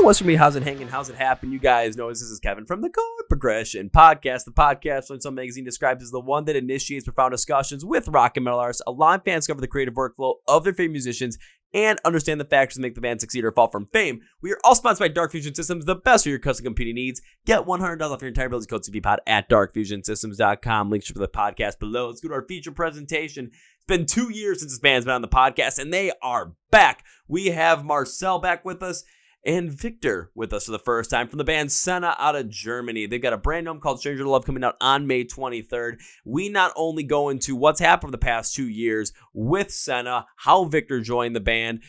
what's for me? How's it hanging? How's it happen? You guys know this is Kevin from the Chord Progression Podcast. The podcast, when some magazine describes as the one that initiates profound discussions with rock and metal artists, allowing fans to cover the creative workflow of their favorite musicians and understand the factors that make the band succeed or fall from fame. We are all sponsored by Dark Fusion Systems, the best for your custom computing needs. Get $100 off your entire bill. Code CPPod at darkfusionsystems.com. Links for the podcast below. Let's go to our feature presentation. It's been 2 years since this band's been on the podcast, and they are back. We have Marcel back with us and Viktor with us for the first time from the band Senna out of Germany. They've got a brand new album called Stranger to Love coming out on May 23rd. We not only go into what's happened the past 2 years with Senna, how Viktor joined the band,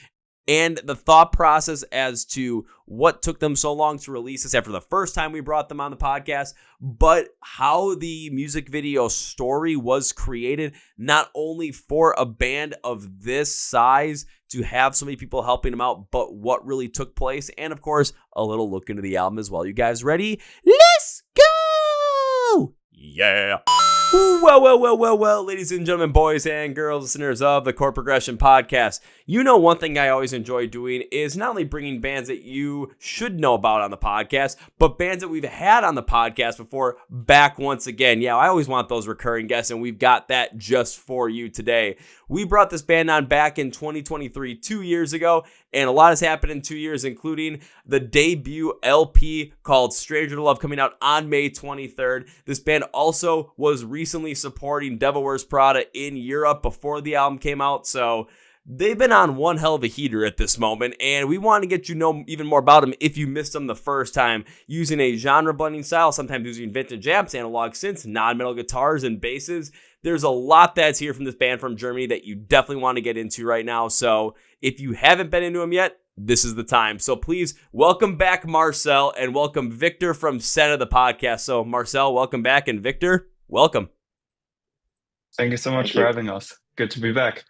and the thought process as to what took them so long to release this after the first time we brought them on the podcast, but how the music video story was created, not only for a band of this size to have so many people helping them out, but what really took place, and of course, a little look into the album as well. You guys ready? Let's go! Yeah! Well, ladies and gentlemen, boys and girls, listeners of the Chord Progression Podcast. You know, one thing I always enjoy doing is not only bringing bands that you should know about on the podcast, but bands that we've had on the podcast before back once again. Yeah, I always want those recurring guests, and we've got that just for you today. We brought this band on back in 2023, 2 years ago, and a lot has happened in 2 years, including the debut LP called Stranger to Love coming out on May 23rd. This band also was recently supporting Devil Wears Prada in Europe before the album came out, so they've been on one hell of a heater at this moment, and we want to get you to know even more about them if you missed them the first time, using a genre blending style, sometimes using vintage amps, analog synths, non-metal guitars, and basses. There's a lot that's here from this band from Germany that you definitely want to get into right now, so if you haven't been into them yet, this is the time. So please welcome back Marcel and welcome Viktor from Senna, the podcast. So Marcel, welcome back, and Viktor, welcome. Thank you so much for having us. Good to be back.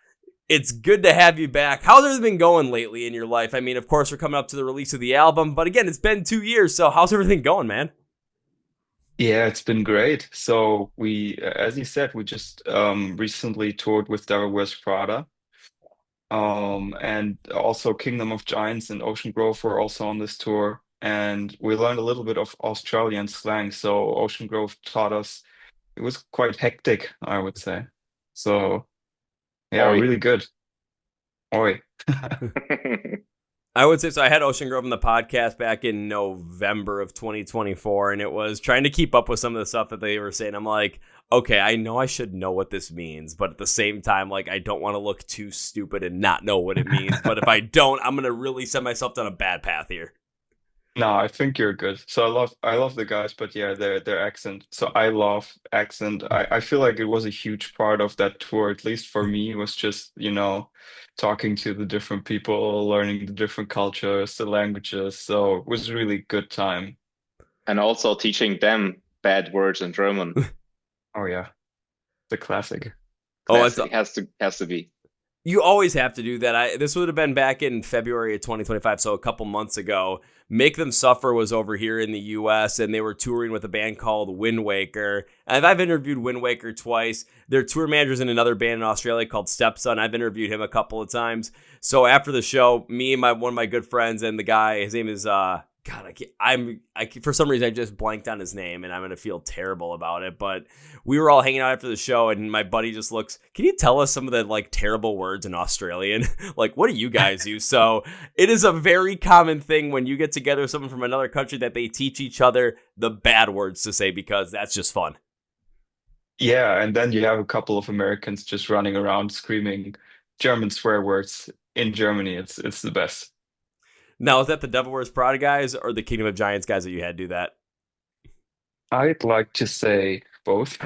It's good to have you back. How's everything been going lately in your life? I mean, of course, we're coming up to the release of the album, but again, it's been 2 years, so how's everything going, man? Yeah, it's been great. So as you said, we just recently toured with Devil Wears Prada. And also Kingdom of Giants and Ocean Grove were also on this tour. And we learned a little bit of Australian slang. So Ocean Grove taught us. It was quite hectic, I would say. So yeah, Oi. really good. Oi. I would say so. I had Ocean Grove on the podcast back in November of 2024, and it was trying to keep up with some of the stuff that they were saying. I'm like, okay, I know I should know what this means, but at the same time, like, I don't want to look too stupid and not know what it means. But if I don't, I'm gonna really set myself down a bad path here. No, I think you're good. So I love the guys, but yeah, their accent. So I love accent. I feel like it was a huge part of that tour, at least for me, was just, talking to the different people, learning the different cultures, the languages. So it was a really good time. And also teaching them bad words in German. Oh yeah, the classic. Classic. Has to be. You always have to do that. This would have been back in February of 2025, so a couple months ago. Make Them Suffer was over here in the U.S., and they were touring with a band called Wind Waker. And I've interviewed Wind Waker twice. Their tour manager's in another band in Australia called Stepson. I've interviewed him a couple of times. So after the show, me and one of my good friends and the guy, his name is for some reason I just blanked on his name, and I'm gonna feel terrible about it. But we were all hanging out after the show, and my buddy just looks, can you tell us some of the like terrible words in Australian? Like, what do you guys use? So it is a very common thing when you get together with someone from another country that they teach each other the bad words to say, because that's just fun. Yeah, and then you have a couple of Americans just running around screaming German swear words in Germany. It's the best. Now, is that the Devil Wears Prada guys or the Kingdom of Giants guys that you had do that? I'd like to say both.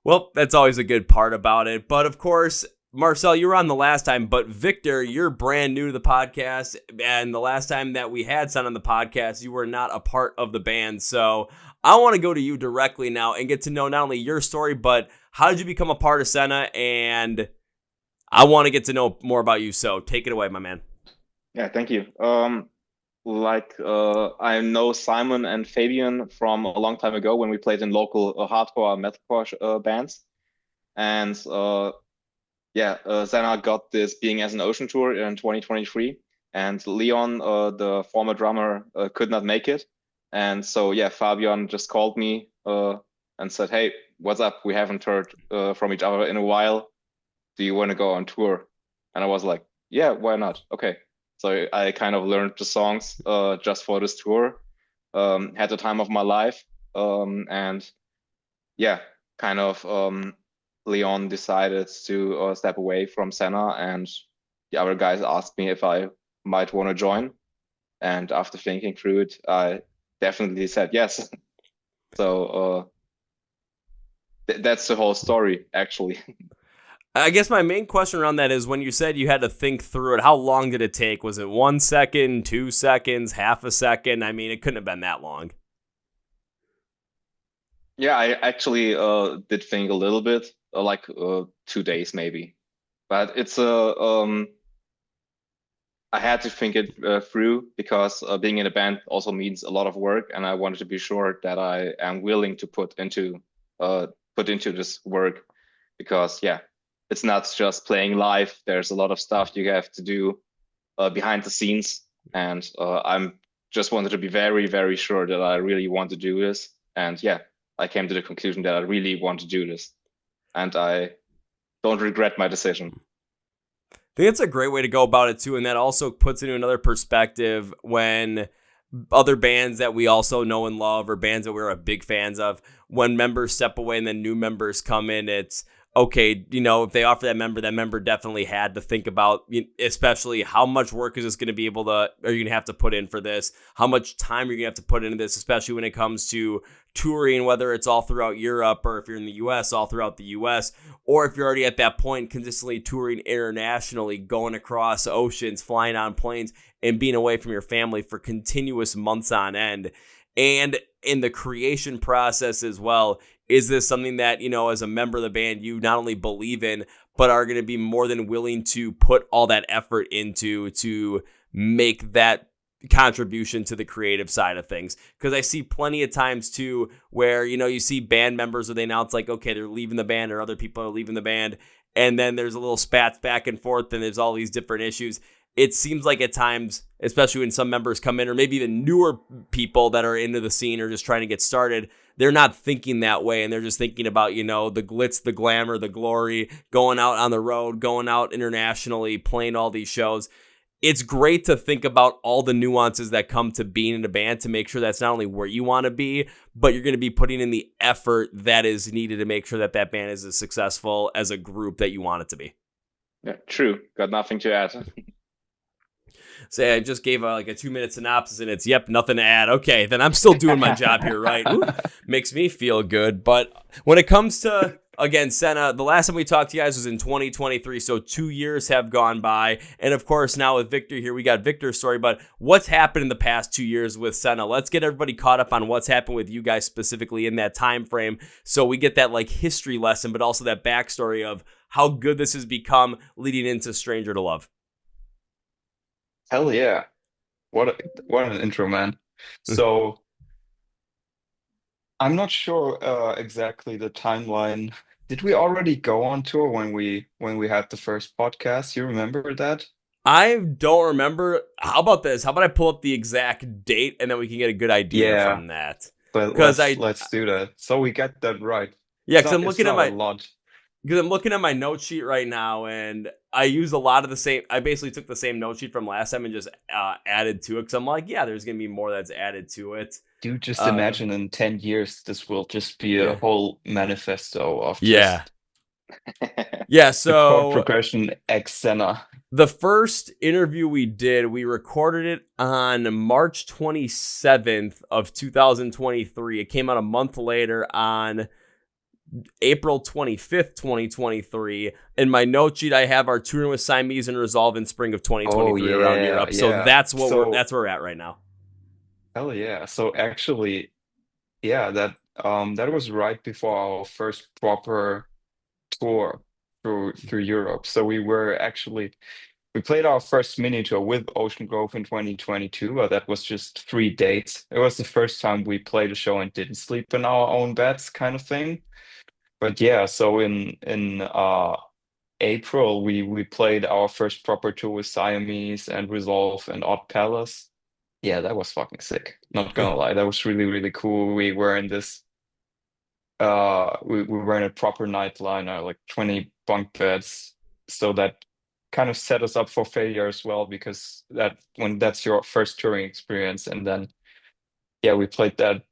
Well, that's always a good part about it. But of course, Marcel, you were on the last time, but Viktor, you're brand new to the podcast. And the last time that we had Senna on the podcast, you were not a part of the band. So I want to go to you directly now and get to know not only your story, but how did you become a part of Senna? And I want to get to know more about you. So take it away, my man. Yeah, thank you. I know Simon and Fabian from a long time ago when we played in local hardcore metalcore bands. And Senna got this Being as an Ocean tour in 2023. and Leon, the former drummer, could not make it. And so yeah, Fabian just called me and said, "Hey, what's up? We haven't heard from each other in a while. Do you want to go on tour?" And I was like, "Yeah, why not? Okay." So I kind of learned the songs just for this tour. Had the time of my life, and yeah, kind of Leon decided to step away from Senna, and the other guys asked me if I might want to join. And after thinking through it, I definitely said yes. So that's the whole story, actually. I guess my main question around that is when you said you had to think through it, how long did it take? Was it 1 second, 2 seconds, half a second? I mean, it couldn't have been that long. Yeah, I actually did think a little bit, like 2 days maybe. But it's I had to think it through because being in a band also means a lot of work, and I wanted to be sure that I am willing to put into this work because yeah, it's not just playing live. There's a lot of stuff you have to do behind the scenes, and I'm just wanted to be very, very sure that I really want to do this. And yeah, I came to the conclusion that I really want to do this, and I don't regret my decision. I think it's a great way to go about it too, and that also puts into another perspective when other bands that we also know and love or bands that we're big fans of, when members step away and then new members come in, it's okay, if they offer that member definitely had to think about, especially how much work is this going to be able to, are you going to have to put in for this? How much time are you going to have to put into this, especially when it comes to touring, whether it's all throughout Europe or if you're in the US, all throughout the US, or if you're already at that point consistently touring internationally, going across oceans, flying on planes, and being away from your family for continuous months on end. And in the creation process as well, is this something that, as a member of the band, you not only believe in, but are going to be more than willing to put all that effort into to make that contribution to the creative side of things? Because I see plenty of times too where, you see band members where they announce like, okay, they're leaving the band or other people are leaving the band. And then there's a little spats back and forth and there's all these different issues. It seems like at times, especially when some members come in or maybe even newer people that are into the scene or just trying to get started, they're not thinking that way. And they're just thinking about, the glitz, the glamour, the glory, going out on the road, going out internationally, playing all these shows. It's great to think about all the nuances that come to being in a band to make sure that's not only where you want to be, but you're going to be putting in the effort that is needed to make sure that that band is as successful as a group that you want it to be. Yeah, true. Got nothing to add. Say I just gave a 2-minute synopsis and it's, yep, nothing to add. Okay, then I'm still doing my job here, right? Ooh, makes me feel good. But when it comes to, again, Senna, the last time we talked to you guys was in 2023, so 2 years have gone by. And of course, now with Viktor here, we got Viktor's story, but what's happened in the past 2 years with Senna? Let's get everybody caught up on what's happened with you guys specifically in that time frame, so we get that history lesson, but also that backstory of how good this has become leading into Stranger to Love. Hell yeah. What an intro, man. So I'm not sure exactly the timeline. Did we already go on tour when we had the first podcast? You remember that? I don't remember. How about this? How about I pull up the exact date and then we can get a good idea from that? But Because let's do that. So we get that right. Yeah, because I'm looking at a lot. Because I'm looking at my note sheet right now, and I used a lot of the same. I basically took the same note sheet from last time and just added to it. Because I'm like, yeah, there's gonna be more that's added to it. Dude, just imagine in 10 years this will just be a whole manifesto of just yeah. So the chord progression X Senna. The first interview we did, we recorded it on March 27th of 2023. It came out a month later on April 25th, 2023. In my note sheet, I have our touring with Siamese and Resolve in spring of 2023 around Europe. So that's where we're at right now. Hell yeah. So actually, that was right before our first proper tour through Europe. So we played our first mini tour with Ocean Grove in 2022, but that was just 3 dates. It was the first time we played a show and didn't sleep in our own beds kind of thing. But yeah, so in April, we played our first proper tour with Siamese and Resolve and Odd Palace. Yeah, that was fucking sick. Not gonna lie, that was really, really cool. We were in this we were in a proper nightliner, like 20 bunk beds. So that kind of set us up for failure as well, because that's your first touring experience. And then yeah, we played that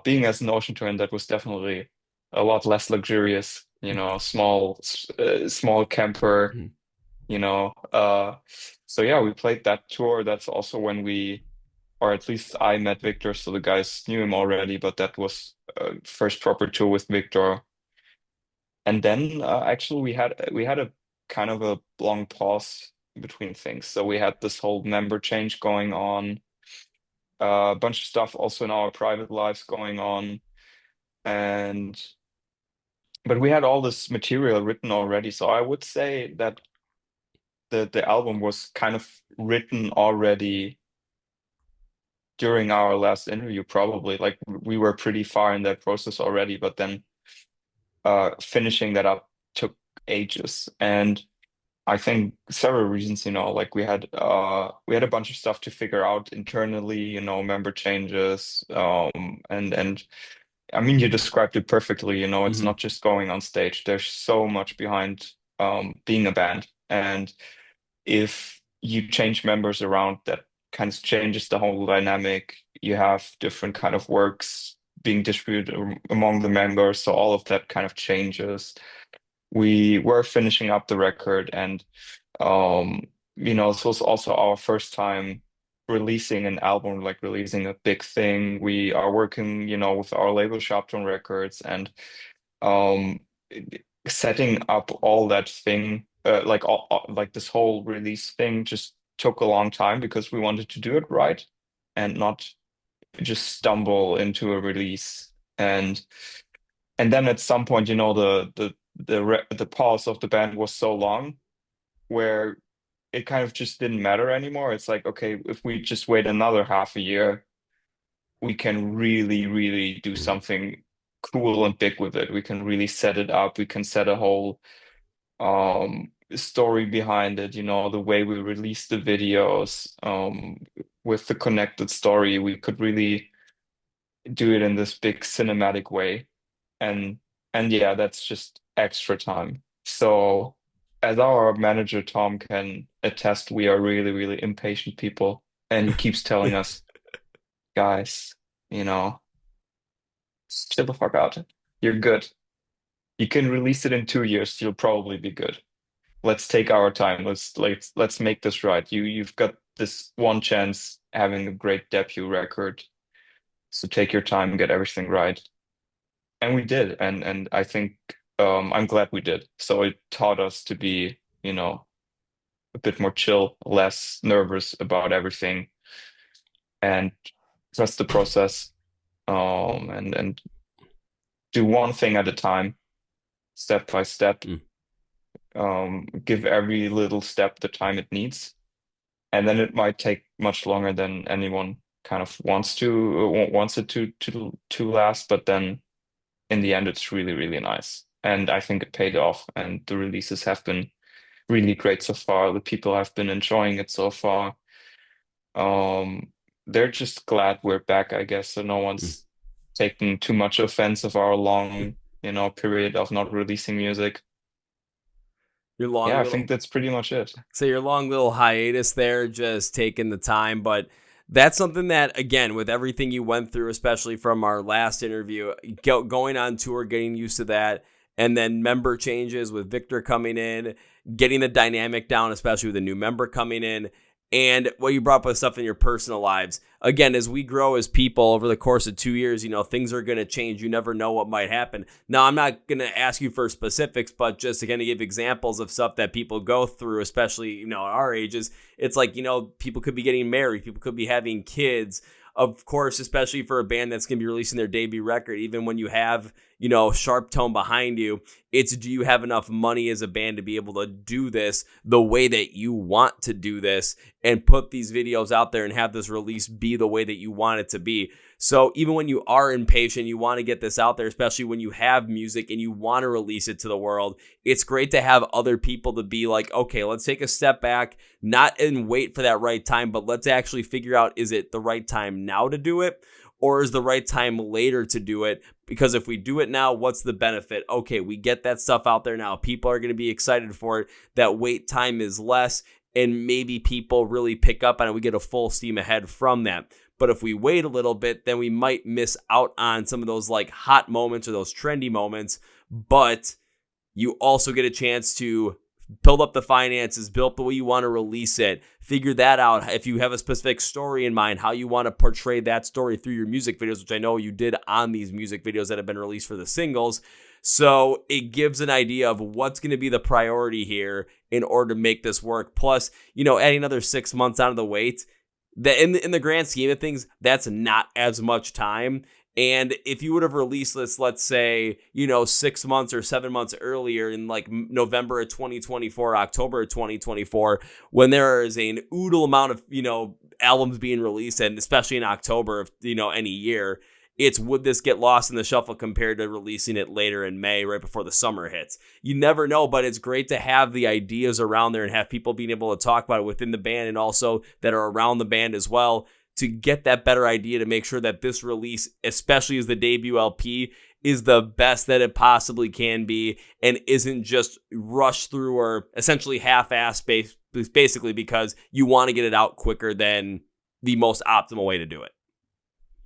being as an ocean tour, and that was definitely a lot less luxurious, small camper, Mhm. you know. So yeah, we played that tour. That's also when we, or at least I met Victor, so the guys knew him already, but that was first proper tour with Victor. And then actually we had a kind of a long pause between things. So we had this whole member change going on, a bunch of stuff also in our private lives going on, and but we had all this material written already. So I would say that the album was kind of written already during our last interview, probably. Like we were pretty far in that process already, but then finishing that up took ages. And I think several reasons, like we had a bunch of stuff to figure out internally, member changes, and I mean you described it perfectly, it's Mhm. not just going on stage. There's so much behind being a band. And if you change members around, that kind of changes the whole dynamic. You have different kind of works being distributed among the members, so all of that kind of changes. We were finishing up the record, and um, this was also our first time releasing an album, like releasing a big thing. We are working, with our label Sharptone Records, and um, setting up all that thing, like this whole release thing, just took a long time because we wanted to do it right and not just stumble into a release. And then at some point, the pulse of the band was so long where it kind of just didn't matter anymore. It's like, okay, if we just wait another half a year, we can really, really do Mhm. something cool and big with it. We can really set it up. We can set a whole story behind it, the way we release the videos, with the connected story, we could really do it in this big cinematic way. And and yeah, that's just extra time. So as our manager Tom can attest, we are really, really impatient people. And he keeps telling us, guys, you know, just chill the fuck out. You're good. You can release it in 2 years, you'll probably be good. Let's take our time. Let's make this right. You've got this one chance having a great debut record. So take your time, get everything right. And we did, and I think I'm glad we did. So it taught us to be, a bit more chill, less nervous about everything, and trust the process, and do one thing at a time, step by step. Mm. Give every little step the time it needs, and then it might take much longer than anyone kind of wants it to last, but then in the end, it's really, really nice. And I think it paid off, and the releases have been really great so far. The people have been enjoying it so far. Um, they're just glad we're back, I guess. So no Mm. one's taking too much offense of our long, period of not releasing music. Your long Yeah, I think little that's pretty much it. So your long little hiatus there, just taking the time, but that's something that, again, with everything you went through, especially from our last interview, going on tour, getting used to that, and then member changes with Victor coming in, getting the dynamic down, especially with a new member coming in, and what you brought up with stuff in your personal lives. Again, as we grow as people over the course of 2 years, things are going to change. You never know what might happen. Now, I'm not going to ask you for specifics, but just to kind of give examples of stuff that people go through, especially, at our ages. It's like, people could be getting married. People could be having kids. Of course, especially for a band that's going to be releasing their debut record, even when you have, Sharptone behind you, It's, do you have enough money as a band to be able to do this the way that you want to do this and put these videos out there and have this release be the way that you want it to be? So even when you are impatient, you want to get this out there, especially when you have music and you want to release it to the world. It's great to have other people to be like, okay, let's take a step back, not and wait for that right time, but let's actually figure out, is it the right time now to do it? Or is the right time later to do it? Because if we do it now, what's the benefit? Okay, we get that stuff out there now. People are going to be excited for it. That wait time is less, and maybe people really pick up on it. We get a full steam ahead from that. But if we wait a little bit, then we might miss out on some of those like hot moments or those trendy moments. But you also get a chance to build up the finances, build up the way you want to release it, figure that out. If you have a specific story in mind, how you want to portray that story through your music videos, which I know you did on these music videos that have been released for the singles. So it gives an idea of what's going to be the priority here in order to make this work. Plus, adding another 6 months onto the wait, that in the grand scheme of things, that's not as much time. And if you would have released this, let's say, 6 months or 7 months earlier in like November of 2024, October of 2024, when there is an oodle amount of, albums being released, and especially in October of, any year, it's, would this get lost in the shuffle compared to releasing it later in May, right before the summer hits? You never know, but it's great to have the ideas around there and have people being able to talk about it within the band and also that are around the band as well, to get that better idea, to make sure that this release, especially as the debut LP, is the best that it possibly can be and isn't just rushed through or essentially half-assed, basically because you want to get it out quicker than the most optimal way to do it.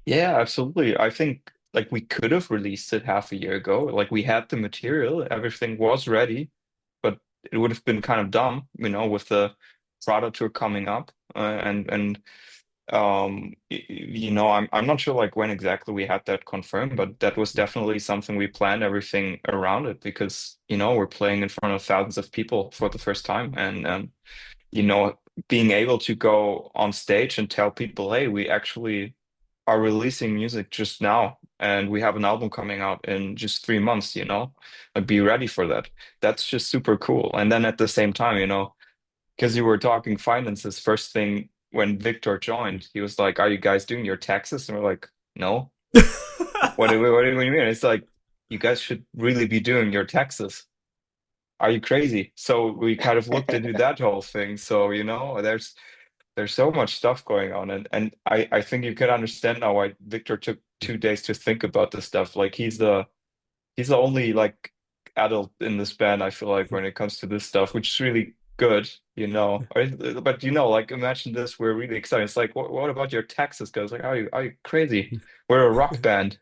Yeah, absolutely. I think like we could have released it half a year ago. Like we had the material, everything was ready, but it would have been kind of dumb, with the Prada tour coming up. I'm not sure like when exactly we had that confirmed, but that was definitely something we planned everything around it because, we're playing in front of thousands of people for the first time. And being able to go on stage and tell people, hey, we actually are releasing music just now and we have an album coming out in just 3 months, like be ready for that. That's just super cool. And then at the same time, because you were talking finances, first thing when Victor joined, he was like, are you guys doing your taxes? And we're like, no. What do you mean? It's like, you guys should really be doing your taxes. Are you crazy? So we kind of looked into that whole thing. So, there's so much stuff going on. And I think you can understand now why Victor took 2 days to think about this stuff. Like he's the only like adult in this band, I feel like, when it comes to this stuff, which is really good, But like imagine this, we're really excited. It's like, what about your taxes, guys? Like, are you crazy? We're a rock band.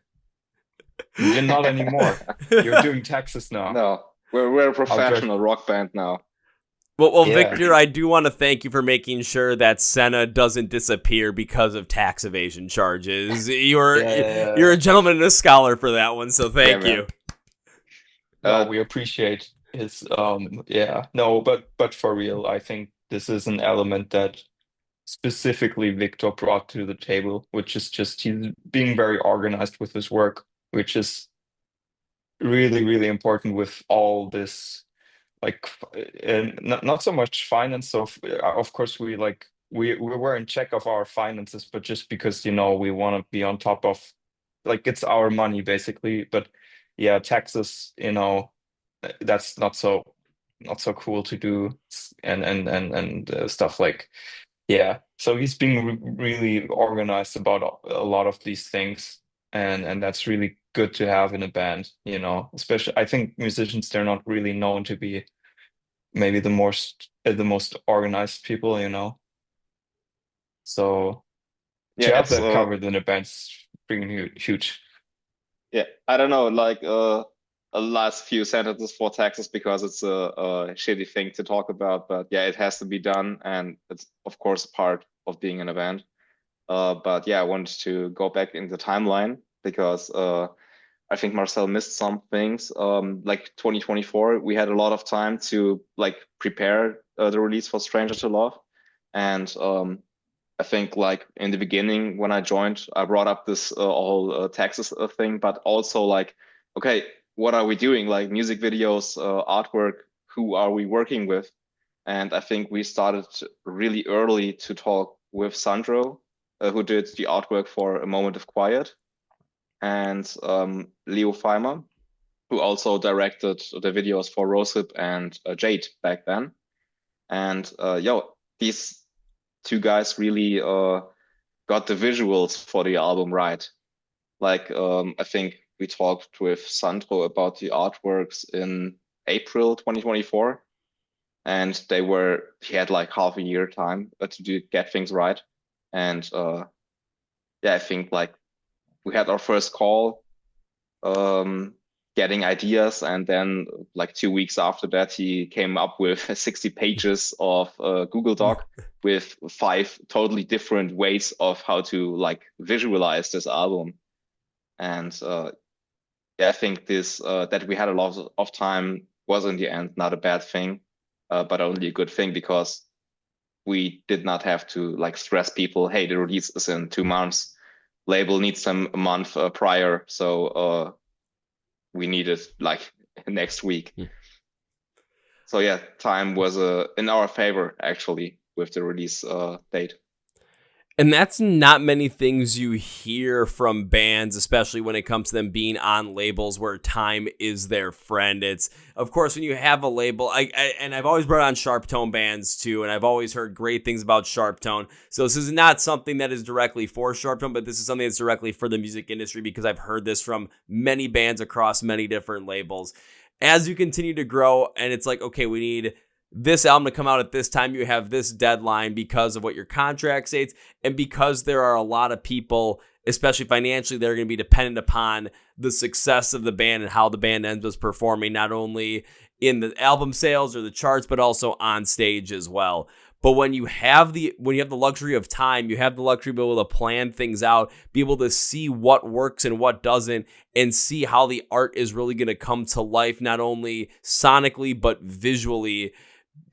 You're not anymore. You're doing taxes now. No, we're a professional rock band now. Well, Yeah. Victor, I do want to thank you for making sure that Senna doesn't disappear because of tax evasion charges. You're a gentleman and a scholar for that one, so thank you. No, we appreciate his no, but for real, I think this is an element that specifically Victor brought to the table, which is just he's being very organized with his work, which is really, really important with all this, like, and not so much finance. So of course we were in check of our finances, but just because we want to be on top of, like, it's our money basically. But yeah, taxes, that's not so cool to do, and stuff like, yeah. So he's being really organized about a lot of these things, and that's really good to have in a band. Especially I think musicians, they're not really known to be maybe the most organized people. So to Yeah, have it's that covered in a band's freaking huge. yeah, I don't know, like a last few sentences for taxes because it's a shitty thing to talk about, but yeah, it has to be done, and it's of course part of being in a band. But yeah, I wanted to go back in the timeline because I think Marcel missed some things. Like 2024, we had a lot of time to like prepare the release for Stranger to Love, and I think like in the beginning when I joined, I brought up this whole taxes thing, but also like, okay, what are we doing? Like music videos, artwork, who are we working with? And I think we started really early to talk with Sandro, who did the artwork for A Moment of Quiet, and Leo Feimer, who also directed the videos for Rosehip and Jade back then. And these two guys really got the visuals for the album right. Like I think we talked with Sandro about the artworks in April 2024, and he had like half a year time to get things right. And I think like we had our first call, getting ideas, and then like 2 weeks after that, he came up with 60 pages of Google Doc with 5 totally different ways of how to like visualize this album. And I think this that we had a lot of time was in the end not a bad thing, but only a good thing, because we did not have to like stress people, hey, the release is in 2 months, label needs them a month prior, so we need it like next week. So yeah, time was in our favor actually with the release date. And that's not many things you hear from bands, especially when it comes to them being on labels where time is their friend. It's, of course, when you have a label, and I've always brought on Sharptone bands too, and I've always heard great things about Sharptone. So this is not something that is directly for Sharptone, but this is something that's directly for the music industry, because I've heard this from many bands across many different labels. As you continue to grow, and it's like, okay, we need this album to come out at this time, you have this deadline because of what your contract states, and because there are a lot of people, especially financially, that are going to be dependent upon the success of the band and how the band ends up performing, not only in the album sales or the charts, but also on stage as well. But when you have the luxury of time, you have the luxury of being able to plan things out, be able to see what works and what doesn't, and see how the art is really going to come to life, not only sonically, but visually.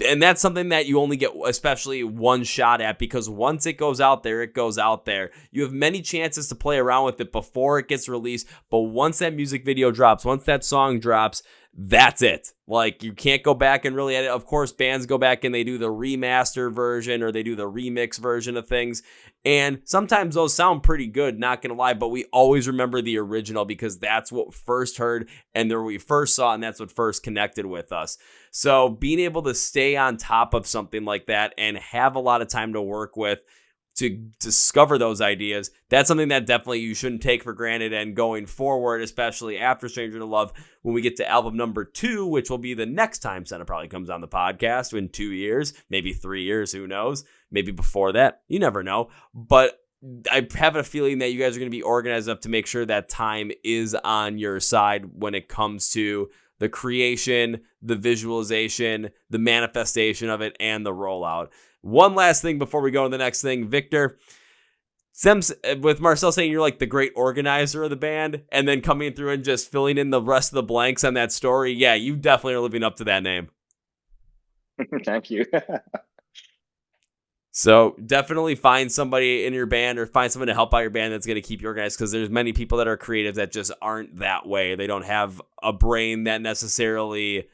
And that's something that you only get especially one shot at, because once it goes out there, it goes out there. You have many chances to play around with it before it gets released, but once that music video drops, once that song drops, that's it. Like, you can't go back and really edit. Of course, bands go back and they do the remaster version or they do the remix version of things. And sometimes those sound pretty good, not going to lie, but we always remember the original, because that's what first heard and there we first saw, and that's what first connected with us. So being able to stay on top of something like that and have a lot of time to work with to discover those ideas, that's something that definitely you shouldn't take for granted. And going forward, especially after Stranger to Love, when we get to album number 2, which will be the next time Senna probably comes on the podcast in 2 years, maybe 3 years, who knows? Maybe before that, you never know. But I have a feeling that you guys are going to be organized enough to make sure that time is on your side when it comes to the creation, the visualization, the manifestation of it, and the rollout. One last thing before we go to the next thing, Victor, with Marcel saying you're like the great organizer of the band, and then coming through and just filling in the rest of the blanks on that story, yeah, you definitely are living up to that name. Thank you. So definitely find somebody in your band or find someone to help out your band that's going to keep you organized, because there's many people that are creative that just aren't that way. They don't have a brain that necessarily,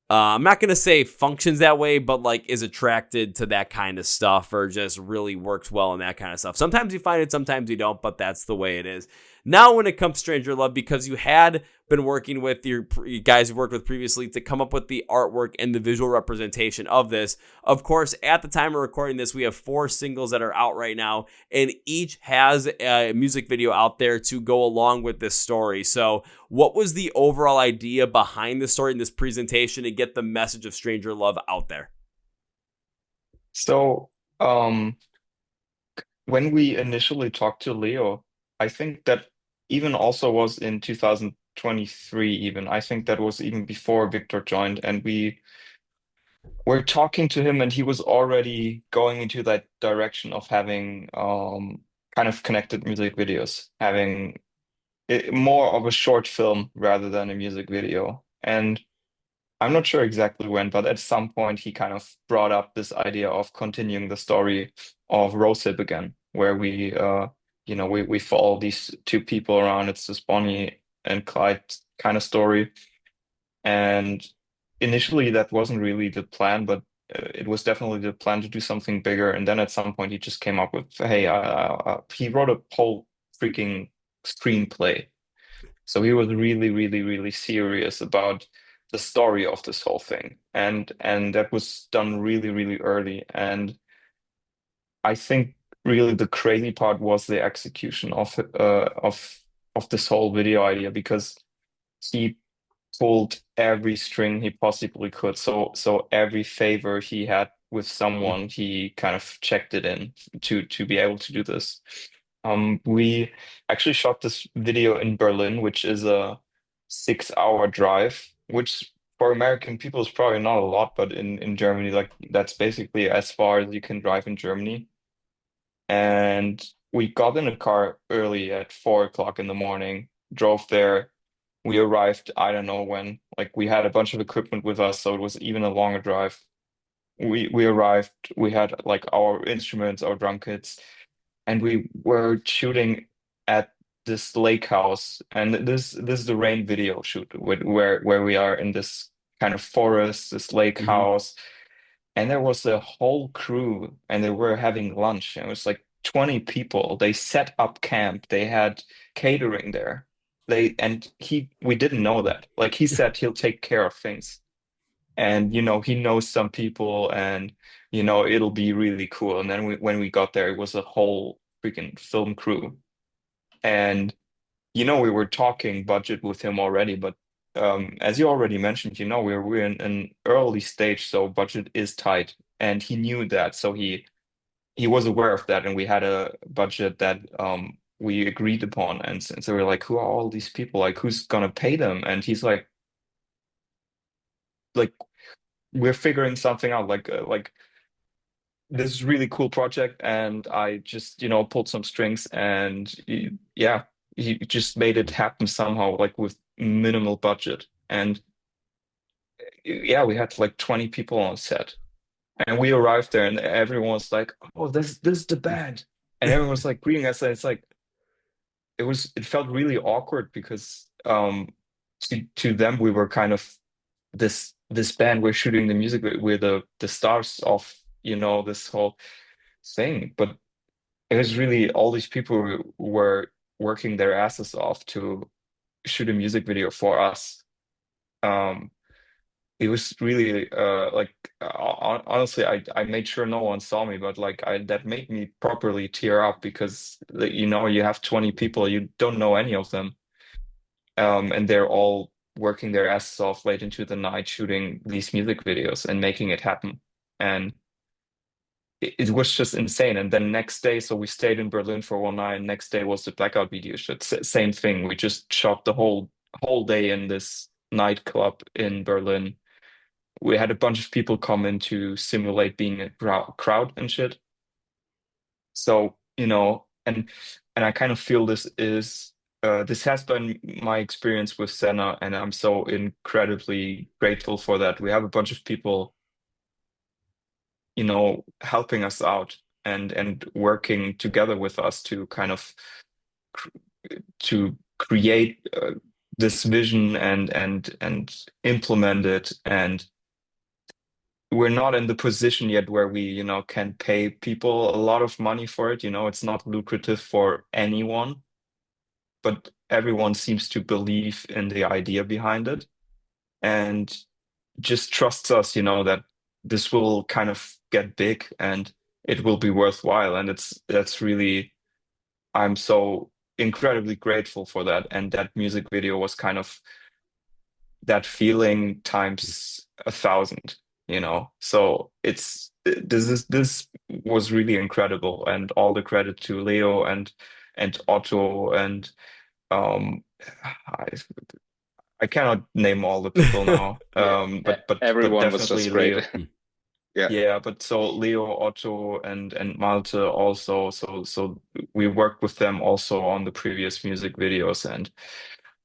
I'm not going to say functions that way, but like is attracted to that kind of stuff or just really works well in that kind of stuff. Sometimes you find it, sometimes you don't, but that's the way it is. Now, when it comes to Stranger Love, because you had been working with your guys you've worked with previously to come up with the artwork and the visual representation of this, of course, at the time of recording this, we have 4 singles that are out right now, and each has a music video out there to go along with this story. So what was the overall idea behind the story in this presentation to get the message of Stranger Love out there? So, when we initially talked to Leo, I think that even also was in 2023 even. I think that was even before Victor joined, and we were talking to him, and he was already going into that direction of having kind of connected music videos, having more of a short film rather than a music video. And I'm not sure exactly when, but at some point he kind of brought up this idea of continuing the story of Rosehip again, where we follow these 2 people around. It's this Bonnie and Clyde kind of story. And initially, that wasn't really the plan, but it was definitely the plan to do something bigger. And then at some point, he just came up with, hey, he wrote a whole freaking screenplay. So he was really, really, really serious about the story of this whole thing. And that was done really, really early. And I think really the crazy part was the execution of this whole video idea because he pulled every string he possibly could. So every favor he had with someone, he kind of checked it in to be able to do this. We actually shot this video in Berlin, which is a 6 hour drive, which for American people is probably not a lot, but in Germany, like that's basically as far as you can drive in Germany. And we got in a car early at 4 o'clock in the morning, drove there. We arrived, I don't know when, like we had a bunch of equipment with us, so it was even a longer drive. We arrived, we had like our instruments, our drum kits, and we were shooting at this lake house. And this is the rain video shoot where we are in this kind of forest, this lake Hmm. house. And there was a whole crew and they were having lunch. And it was like 20 people. They set up camp. They had catering there. We didn't know that. Like he said he'll take care of things. And he knows some people and it'll be really cool. And then when we got there, it was a whole freaking film crew. And we were talking budget with him already, but as you already mentioned, we're in an early stage, so budget is tight, and he knew that, so he was aware of that, and we had a budget that we agreed upon, and so we're like, who are all these people? Like, who's gonna pay them? And he's like, we're figuring something out. Like this is a really cool project, and I just pulled some strings, and yeah, he just made it happen somehow, like with minimal budget. And yeah, we had like 20 people on set, and we arrived there, and everyone was like, "Oh, this is the band," and everyone was like greeting us, and it's like it felt really awkward because to them we were kind of this band. We're shooting the music. We're the stars of this whole thing, but it was really all these people who were working their asses off to shoot a music video for us. Um, it was really like honestly, I made sure no one saw me, but like that made me properly tear up because you have 20 people, you don't know any of them, and they're all working their asses off late into the night shooting these music videos and making it happen. And it was just insane. And then next day, so we stayed in Berlin for one night. And next day was the blackout video shoot. Same thing. We just shot the whole day in this nightclub in Berlin. We had a bunch of people come in to simulate being a crowd and shit. So, and I kind of feel this has been my experience with Senna, and I'm so incredibly grateful for that. We have a bunch of people helping us out and working together with us to kind of cr to create this vision and implement it. And we're not in the position yet where we, can pay people a lot of money for it. It's not lucrative for anyone, but everyone seems to believe in the idea behind it and just trusts us, that this will kind of get big and it will be worthwhile. And that's really, I'm so incredibly grateful for that. And that music video was kind of that feeling times 1,000. So this was really incredible, and all the credit to Leo and Otto and um I, I cannot name all the people now. Yeah, But everyone was definitely just great. Leo. Yeah. Yeah, but so Leo, Otto, and Malte also. So we worked with them also on the previous music videos, and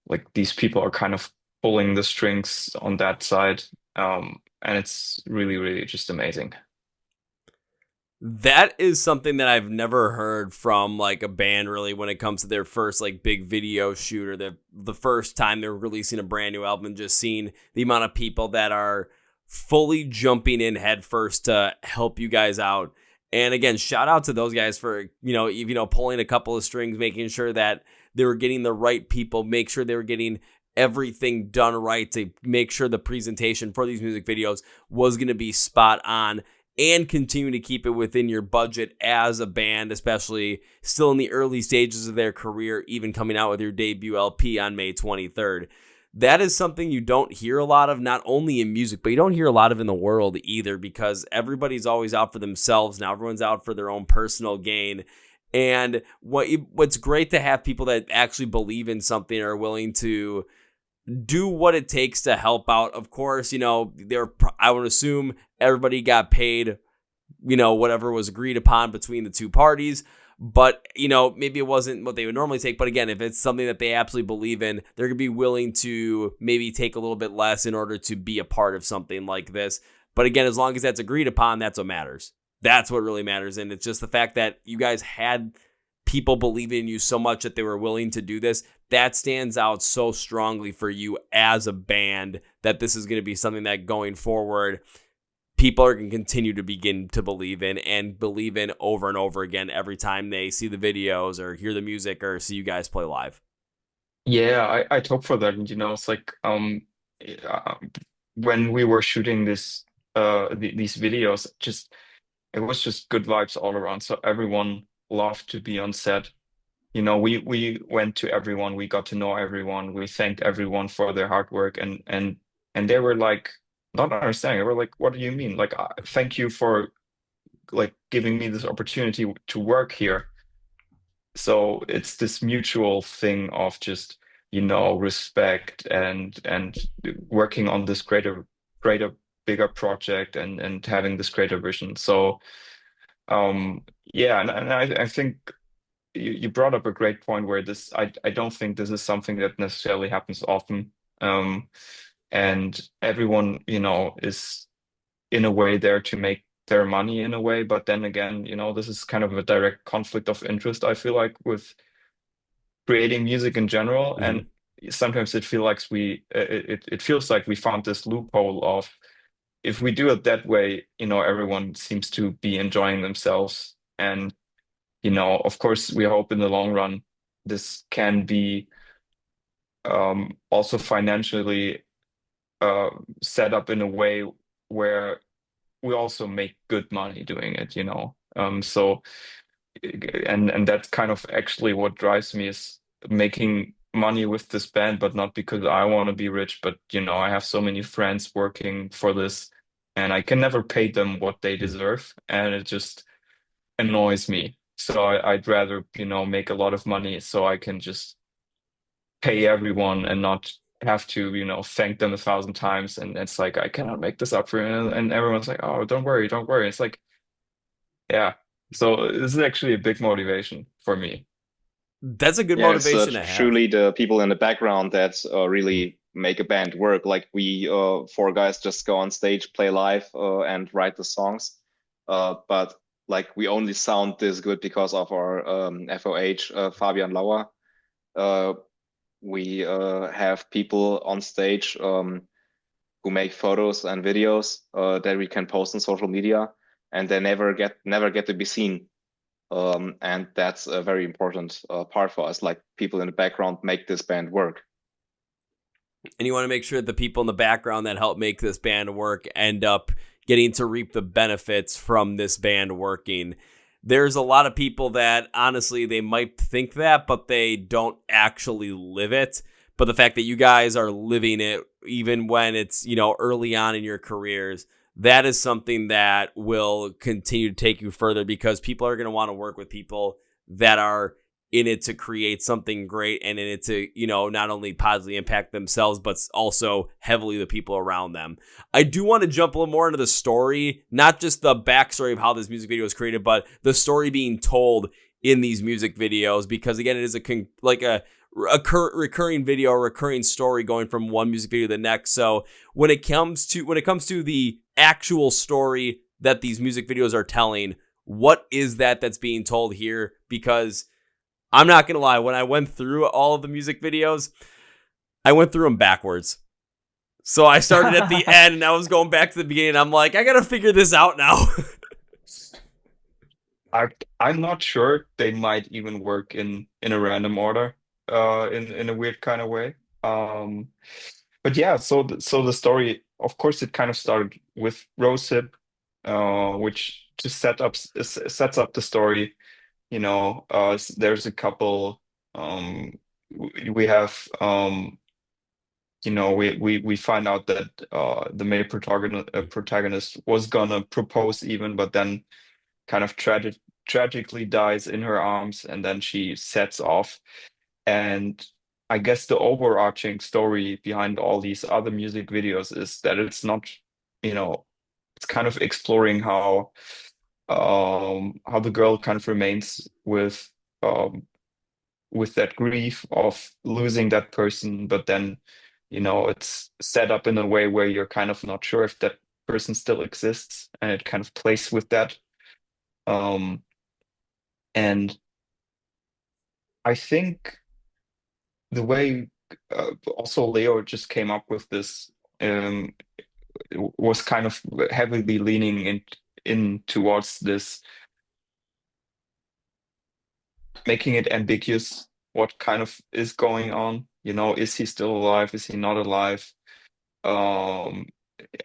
like these people are kind of pulling the strings on that side. And it's really, really just amazing. That is something that I've never heard from like a band really when it comes to their first like big video shoot or the first time they're releasing a brand new album, just seeing the amount of people that are fully jumping in headfirst to help you guys out. And again, shout out to those guys for, pulling a couple of strings, making sure that they were getting the right people, make sure they were getting everything done right to make sure the presentation for these music videos was going to be spot on, and continue to keep it within your budget as a band, especially still in the early stages of their career, even coming out with your debut LP on May 23rd. That is something you don't hear a lot of, not only in music, but you don't hear a lot of in the world either, because everybody's always out for themselves now. Everyone's out for their own personal gain. And what's great to have people that actually believe in something or are willing to do what it takes to help out. Of course, I would assume everybody got paid, whatever was agreed upon between the two parties. But, maybe it wasn't what they would normally take. But again, if it's something that they absolutely believe in, they're going to be willing to maybe take a little bit less in order to be a part of something like this. But again, as long as that's agreed upon, that's what matters. That's what really matters. And it's just the fact that you guys had people believing in you so much that they were willing to do this. That stands out so strongly for you as a band, that this is going to be something that going forward, people are going to continue to begin to believe in and believe in over and over again every time they see the videos or hear the music or see you guys play live. Yeah, I'd hope for that. And it's like when we were shooting these videos, it was just good vibes all around. So everyone loved to be on set. We went to everyone, we got to know everyone, we thanked everyone for their hard work, and they were like not understanding. They were like, "What do you mean? Like, thank you for like giving me this opportunity to work here." So it's this mutual thing of just respect and working on this greater, bigger project and having this greater vision. So yeah, and I think you brought up a great point where I don't think this is something that necessarily happens often. And everyone, is in a way there to make their money in a way. But then again, this is kind of a direct conflict of interest, I feel like, with creating music in general. Mm-hmm. And sometimes it feels like we found this loophole of, if we do it that way, everyone seems to be enjoying themselves. And of course, we hope in the long run this can be also financially set up in a way where we also make good money doing it. So and that's kind of actually what drives me, is making money with this band, but not because I want to be rich, but I have so many friends working for this, and I can never pay them what they deserve, and it just annoys me. So I'd rather, make a lot of money so I can just pay everyone and not have to, thank them 1,000 times. And it's like, I cannot make this up for you. And everyone's like, oh, don't worry, don't worry. It's like, yeah. So this is actually a big motivation for me. That's a good motivation to have. Truly the people in the background that really make a band work. Like we four guys just go on stage, play live, and write the songs. But like we only sound this good because of our FOH, Fabian Lauer. We have people on stage who make photos and videos that we can post on social media, and they never get to be seen. And that's a very important part for us. Like, people in the background make this band work. And you want to make sure that the people in the background that help make this band work end up getting to reap the benefits from this band working. There's a lot of people that, honestly, they might think that, but they don't actually live it. But the fact that you guys are living it, even when it's, early on in your careers, that is something that will continue to take you further, because people are going to want to work with people that are in it to create something great and in it to, not only positively impact themselves, but also heavily the people around them. I do want to jump a little more into the story, not just the backstory of how this music video was created, but the story being told in these music videos, because again, it is a recurring video, a recurring story going from one music video to the next. So when it comes to the actual story that these music videos are telling, what is that's being told here? Because I'm not going to lie, when I went through all of the music videos, I went through them backwards. So I started at the end and I was going back to the beginning. I'm like, I got to figure this out now. I'm not sure. They might even work in a random order, in a weird kind of way. But yeah, so the story, of course, it kind of started with Rosehip, which just sets up the story. There's a couple. We have we find out that the male protagonist was gonna propose even, but then kind of tragically dies in her arms, and then she sets off. And I guess the overarching story behind all these other music videos is that it's not, it's kind of exploring how the girl kind of remains with that grief of losing that person, but then, it's set up in a way where you're kind of not sure if that person still exists, and it kind of plays with that. Um, and I think the way also Leo just came up with this um, was kind of heavily leaning in towards this, making it ambiguous what kind of is going on. Is he still alive? Is he not alive? Um,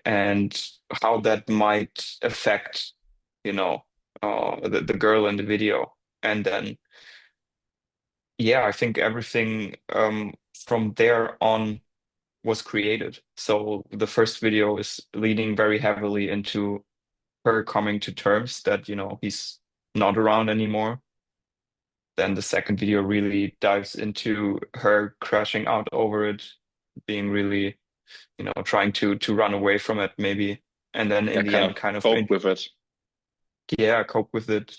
and how that might affect, the girl in the video. And then, yeah, I think everything from there on was created. So the first video is leading very heavily into her coming to terms that, he's not around anymore. Then the second video really dives into her crashing out over it, being really, trying to run away from it maybe. And then in the end, kind of cope with it. Yeah, cope with it.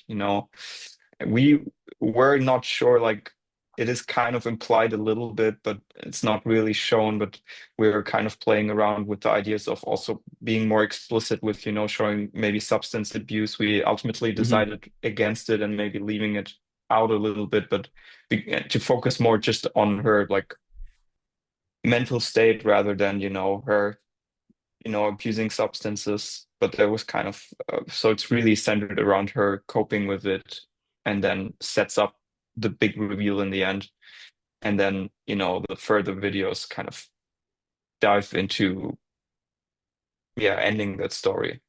We were not sure, like, it is kind of implied a little bit, but it's not really shown. But we're kind of playing around with the ideas of also being more explicit with, showing maybe substance abuse. We ultimately decided against it and maybe leaving it out a little bit, but to focus more just on her, like, mental state rather than, her, abusing substances. But there was kind of, so it's really centered around her coping with it, and then sets up the big reveal in the end. And then, the further videos kind of dive into, ending that story.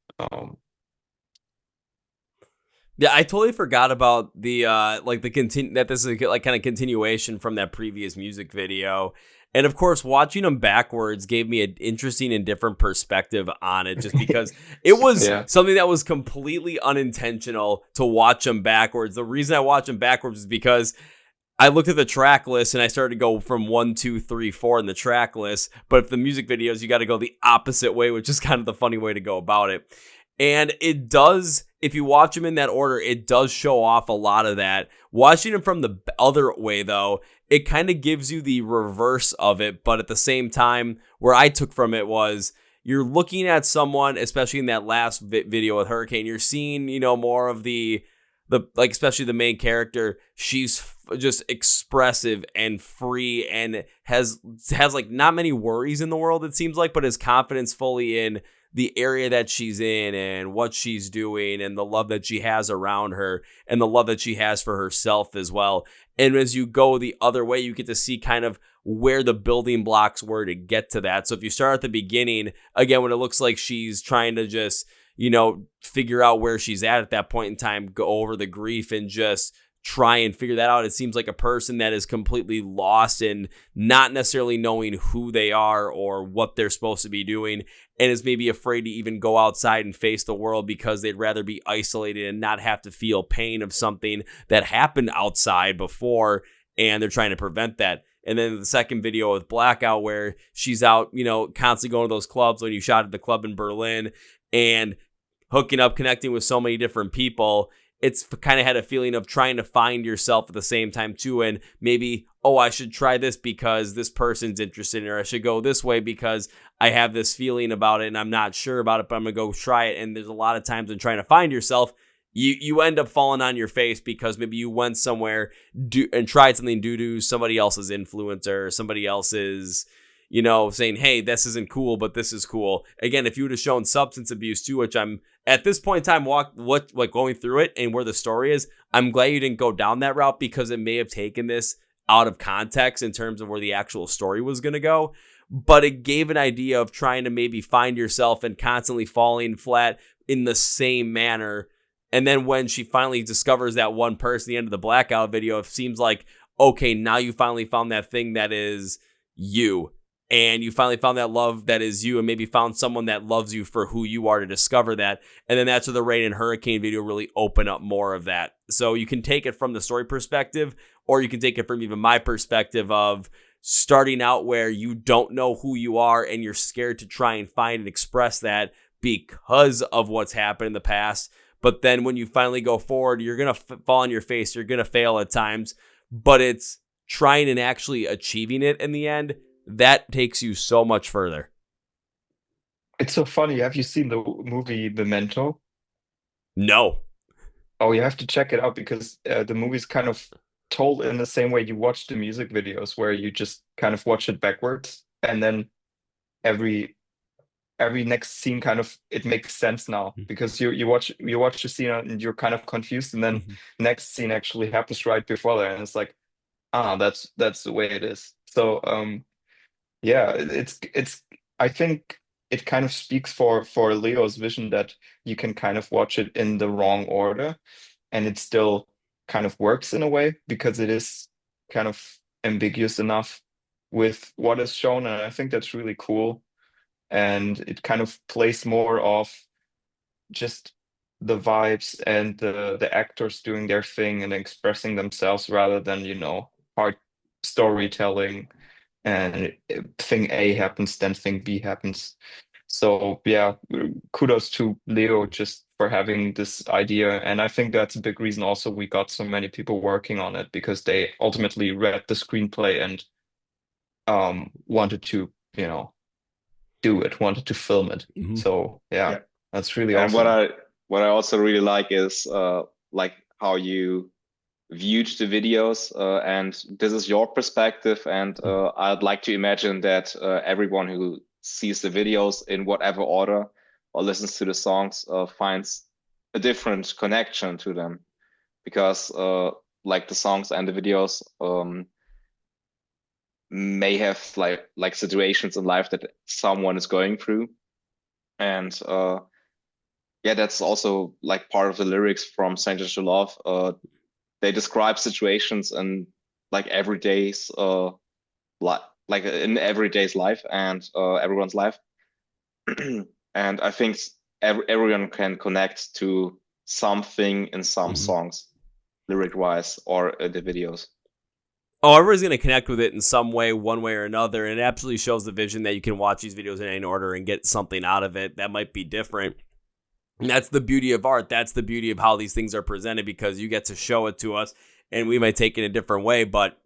Yeah, I totally forgot about the that this is like kind of continuation from that previous music video. And of course, watching them backwards gave me an interesting and different perspective on it, just because it was something that was completely unintentional to watch them backwards. The reason I watch them backwards is because I looked at the track list and I started to go from 1, 2, 3, 4 in the track list. But if the music videos, you got to go the opposite way, which is kind of the funny way to go about it. And it does, if you watch them in that order, it does show off a lot of that. Watching them from the other way, though, it kind of gives you the reverse of it. But at the same time, where I took from it was, you're looking at someone, especially in that last video with Hurricane, you're seeing, more of the like, especially the main character. She's just expressive and free and has like not many worries in the world, it seems like, but has confidence fully in the area that she's in and what she's doing and the love that she has around her and the love that she has for herself as well. And as you go the other way, you get to see kind of where the building blocks were to get to that. So if you start at the beginning, again, when it looks like she's trying to just, figure out where she's at that point in time, go over the grief and just try and figure that out. It seems like a person that is completely lost and not necessarily knowing who they are or what they're supposed to be doing, and is maybe afraid to even go outside and face the world because they'd rather be isolated and not have to feel pain of something that happened outside before, and they're trying to prevent that. And then the second video with Blackout, where she's out, constantly going to those clubs, when you shot at the club in Berlin and hooking up, connecting with so many different people. It's kind of had a feeling of trying to find yourself at the same time too, and maybe, I should try this because this person's interested in it, or I should go this way because I have this feeling about it and I'm not sure about it, but I'm going to go try it. And there's a lot of times when trying to find yourself, you end up falling on your face because maybe you went somewhere and tried something due to somebody else's influencer or somebody else's, saying, hey, this isn't cool, but this is cool. Again, if you would have shown substance abuse too, which I'm at this point in time going through it and where the story is, I'm glad you didn't go down that route because it may have taken this out of context in terms of where the actual story was going to go. But it gave an idea of trying to maybe find yourself and constantly falling flat in the same manner. And then when she finally discovers that one person at the end of the Blackout video, it seems like, okay, now you finally found that thing that is you. And you finally found that love that is you, and maybe found someone that loves you for who you are to discover that. And then that's where the Rain and Hurricane video really open up more of that. So you can take it from the story perspective, or you can take it from even my perspective of starting out where you don't know who you are and you're scared to try and find and express that because of what's happened in the past. But then when you finally go forward, you're going to fall on your face. You're going to fail at times, but it's trying and actually achieving it in the end. That takes you so much further. It's so funny. Have you seen the movie Memento? No. Oh, you have to check it out because the movie's kind of told in the same way you watch the music videos, where you just kind of watch it backwards, and then every next scene kind of it makes sense now because you watch the scene and you're kind of confused, and then next scene actually happens right before that, and it's like, that's the way it is. So yeah, it's I think it kind of speaks for Leo's vision that you can kind of watch it in the wrong order and it still kind of works in a way because it is kind of ambiguous enough with what is shown, and I think that's really cool. And it kind of plays more of just the vibes and the actors doing their thing and expressing themselves rather than, hard storytelling and thing A happens, then thing B happens. So yeah, kudos to Leo just for having this idea. And I think that's a big reason also we got so many people working on it because they ultimately read the screenplay and wanted to, do it, wanted to film it. So yeah, that's really And awesome. what I also really like is like how you viewed the videos, and this is your perspective, and I'd like to imagine that everyone who sees the videos in whatever order or listens to the songs finds a different connection to them, because like the songs and the videos may have like situations in life that someone is going through, and yeah, that's also like part of the lyrics from Strangers to Love. They describe situations in like everyday's like in everyday's life and everyone's life. And I think everyone can connect to something in some songs, lyric wise, or the videos. Oh, everybody's going to connect with it in some way, one way or another. And it absolutely shows the vision that you can watch these videos in any order and get something out of it that might be different. And that's the beauty of art. That's the beauty of how these things are presented, because you get to show it to us and we might take it a different way, but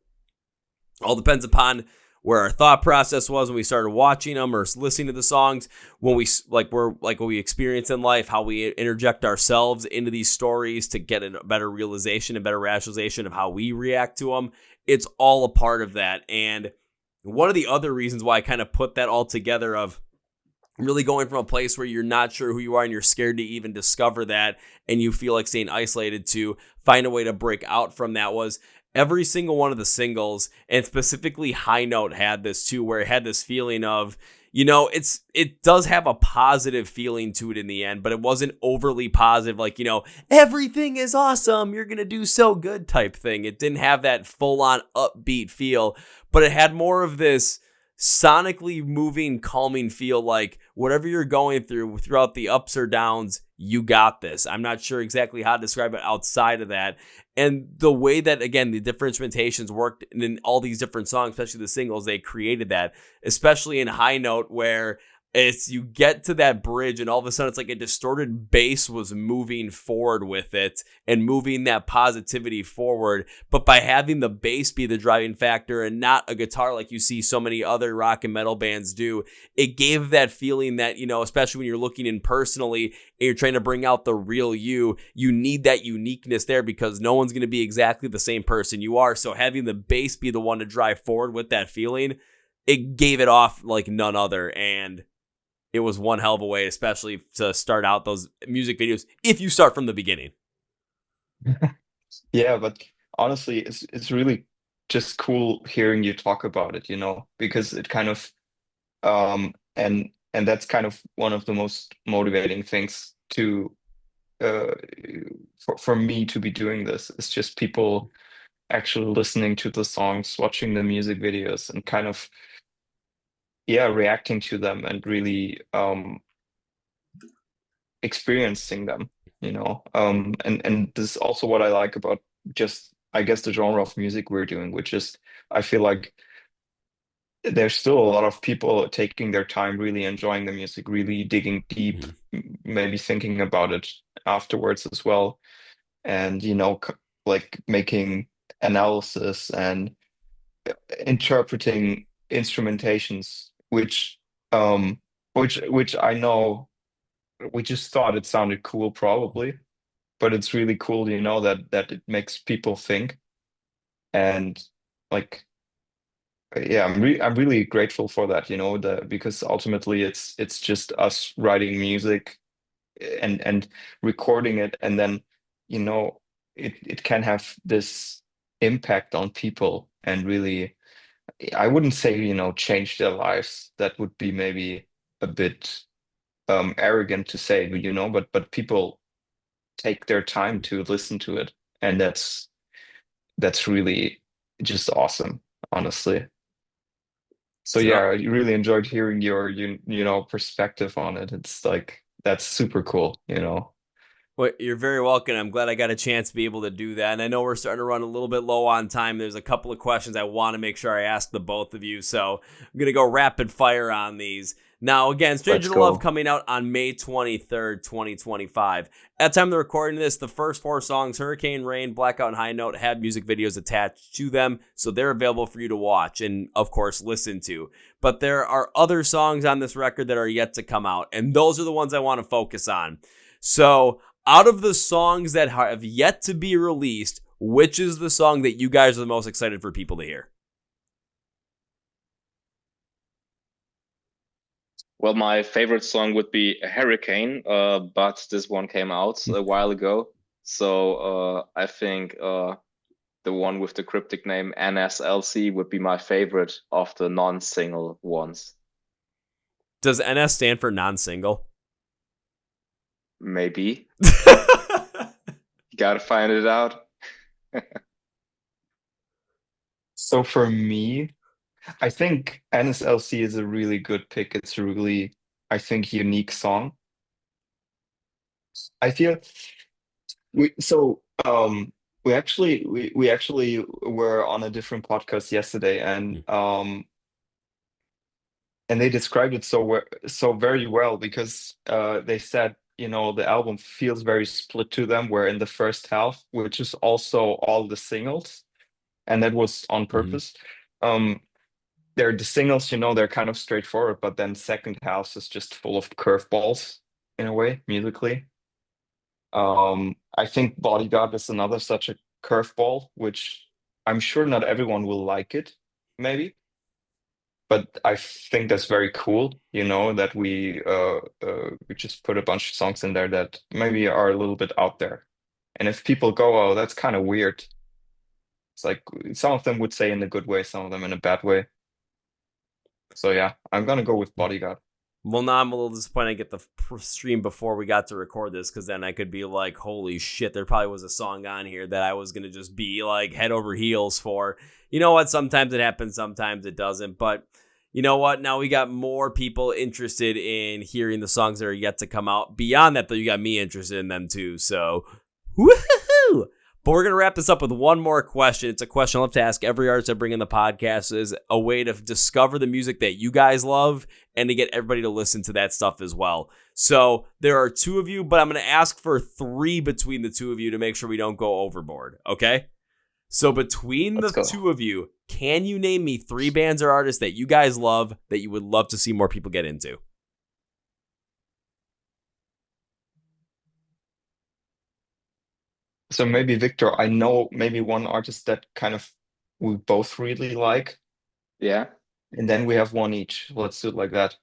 all depends upon where our thought process was when we started watching them or listening to the songs, when what we experience in life, how we interject ourselves into these stories to get a better realization and better rationalization of how we react to them. It's all a part of that. And one of the other reasons why I kind of put that all together of really going from a place where you're not sure who you are and you're scared to even discover that and you feel like staying isolated to find a way to break out from that was every single one of the singles, and specifically High Note had this too, where it had this feeling of, it does have a positive feeling to it in the end, but it wasn't overly positive, like, everything is awesome, you're going to do so good type thing. It didn't have that full on upbeat feel, but it had more of this sonically moving, calming feel, like whatever you're going through throughout the ups or downs, you got this. I'm not sure exactly how to describe it outside of that. And the way that, again, the different instrumentations worked in all these different songs, especially the singles, they created that, especially in High Note, where It's you get to that bridge and all of a sudden it's like a distorted bass was moving forward with it and moving that positivity forward. But by having the bass be the driving factor and not a guitar like you see so many other rock and metal bands do, it gave that feeling that, especially when you're looking in personally and you're trying to bring out the real you need that uniqueness there because no one's going to be exactly the same person you are. So having the bass be the one to drive forward with that feeling, it gave it off like none other. And it was one hell of a way, especially to start out those music videos if you start from the beginning. Yeah, but honestly, it's really just cool hearing you talk about it, because it kind of and that's kind of one of the most motivating things to for me to be doing this. It's just people actually listening to the songs, watching the music videos, and kind of reacting to them and really experiencing them, and this is also what I like about just, I guess, the genre of music we're doing, which is, I feel like there's still a lot of people taking their time, really enjoying the music, really digging deep, maybe thinking about it afterwards as well, and like making analysis and interpreting instrumentations, which I know we just thought it sounded cool probably, but it's really cool, that it makes people think. And like, yeah, I'm really grateful for that, because ultimately it's just us writing music and recording it, and then it can have this impact on people and really, I wouldn't say, change their lives. That would be maybe a bit arrogant to say, but people take their time to listen to it, and that's really just awesome, honestly. So yeah, I really enjoyed hearing your perspective on it. It's like, that's super cool. Well, you're very welcome. I'm glad I got a chance to be able to do that. And I know we're starting to run a little bit low on time. There's a couple of questions I want to make sure I ask the both of you. So I'm going to go rapid fire on these. Now, again, Stranger to Love coming out on May 23rd, 2025. At the time of the recording of this, the first 4 songs, Hurricane Rain, Blackout, and High Note, had music videos attached to them, so they're available for you to watch and, of course, listen to. But there are other songs on this record that are yet to come out, and those are the ones I want to focus on. So, out of the songs that have yet to be released, which is the song that you guys are the most excited for people to hear? Well, my favorite song would be Hurricane, but this one came out a while ago. So I think the one with the cryptic name NSLC would be my favorite of the non-single ones. Does NS stand for non-single? Maybe. Gotta find it out. So for me, I think NSLC is a really good pick. It's a really, I think, unique song. I feel we actually were on a different podcast yesterday, and they described it so very well, because they said, the album feels very split to them, where in the first half, which is also all the singles, and that was on purpose. They're the singles, they're kind of straightforward, but then second half is just full of curveballs in a way, musically. I think Bodyguard is another such a curveball, which I'm sure not everyone will like it, maybe. But I think that's very cool, that we just put a bunch of songs in there that maybe are a little bit out there. And if people go, oh, that's kind of weird, it's like some of them would say in a good way, some of them in a bad way. So yeah, I'm gonna go with Bodyguard. Well, now I'm a little disappointed I get the stream before we got to record this, because then I could be like, holy shit, there probably was a song on here that I was going to just be like head over heels for. You know what? Sometimes it happens, sometimes it doesn't. But you know what? Now we got more people interested in hearing the songs that are yet to come out. Beyond that, though, you got me interested in them too. So, woohoo! But we're going to wrap this up with one more question. It's a question I love to ask every artist I bring in the podcast, is a way to discover the music that you guys love and to get everybody to listen to that stuff as well. So there are two of you, but I'm going to ask for three between the two of you to make sure we don't go overboard. Okay? So between the two of you, can you name me three bands or artists that you guys love that you would love to see more people get into? So maybe Victor, I know maybe one artist that kind of we both really like, Yeah. and then we have one each. Let's do it like that.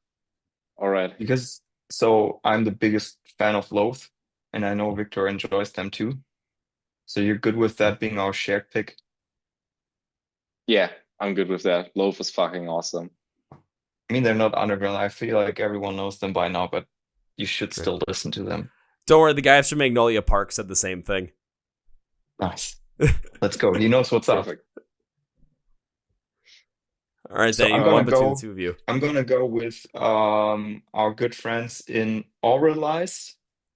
All right. Because so I'm the biggest fan of Loath, and I know Victor enjoys them too. So you're good with that being our shared pick? Yeah, I'm good with that. Loaf is fucking awesome. I mean, they're not underground. I feel like everyone knows them by now, but you should still listen to them. Don't worry, the guys from Magnolia Park said the same thing. Nice. Let's go. He knows what's up. Perfect. All right, So then I'm one gonna between go. the two of you. I'm gonna go with our good friends in Aurelize.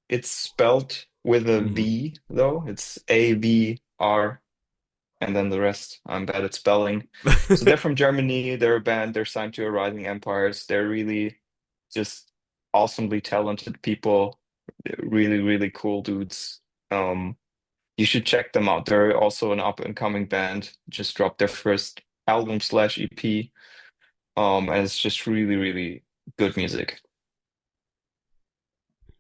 It's spelled with a V though. It's AVR, and then the rest. I'm bad at spelling. So they're from Germany. They're a band. They're signed to a Rising Empires. They're really just awesomely talented people. They're really, really cool dudes. You should check them out. They're also an up-and-coming band. Just dropped their first album/EP. And it's just really, really good music.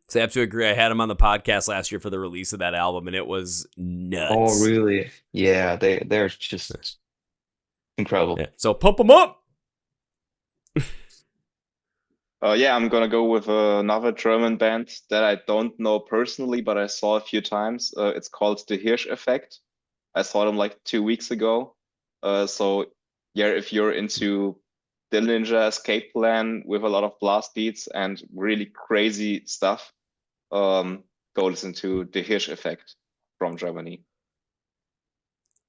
So I have to agree. I had them on the podcast last year for the release of that album, and it was nuts. Oh, really? Yeah, they're just incredible. Yeah. So pump them up. Yeah, I'm gonna go with another German band that I don't know personally, but I saw a few times. It's called The Hirsch Effect. I saw them like 2 weeks ago. So yeah, if you're into Dillinger Escape Plan with a lot of blast beats and really crazy stuff, go listen to The Hirsch Effect from Germany.